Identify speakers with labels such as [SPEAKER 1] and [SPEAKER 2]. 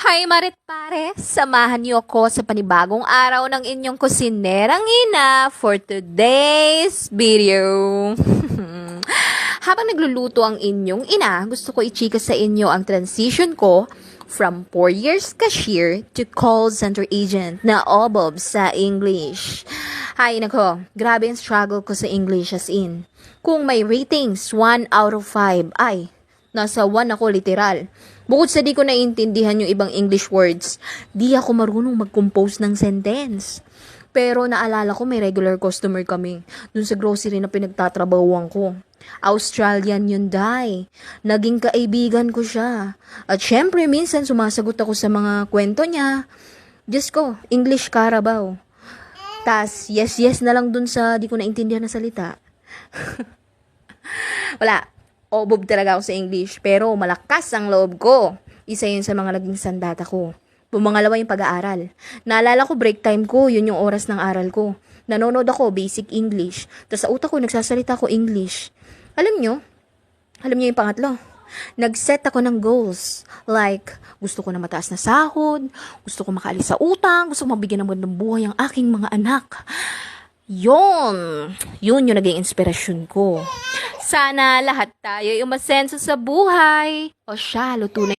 [SPEAKER 1] Hi Marit Pare, samahan niyo ako sa panibagong araw ng inyong kusinerang ina for today's video. Habang nagluluto ang inyong ina, gusto ko i-chika sa inyo ang transition ko from 4 years cashier to call center agent na obob sa English. Hay nako, grabe ang struggle ko sa English as in. Kung may ratings 1 out of 5, ay, nasa 1 ako literal. Bukod sa di ko naiintindihan yung ibang English words, di ako marunong mag-compose ng sentence. Pero naalala ko may regular customer kami dun sa grocery na pinagtatrabahuan ko. Australian yun, day. Naging kaibigan ko siya. At syempre, minsan sumasagot ako sa mga kwento niya. Diyos ko, English Carabao. Tas, yes na lang dun sa di ko naintindihan na salita. Wala. Obob talaga ako sa English, pero malakas ang loob ko. Isa yun sa mga naging sandata ko. Pumangalawa yung pag-aaral. Naalala ko break time ko, yun yung oras ng aral ko. Nanonood ako, basic English. Tapos sa utak ko, nagsasalita ko English. Alam nyo yung pangatlo. Nag-set ako ng goals. Like, gusto ko na mataas na sahod, gusto ko makaalis sa utang, gusto ko mabigyan ng magandang buhay ang aking mga anak. Yun yung naging inspirasyon ko. Sana lahat tayo umasenso sa buhay. O siya, luto na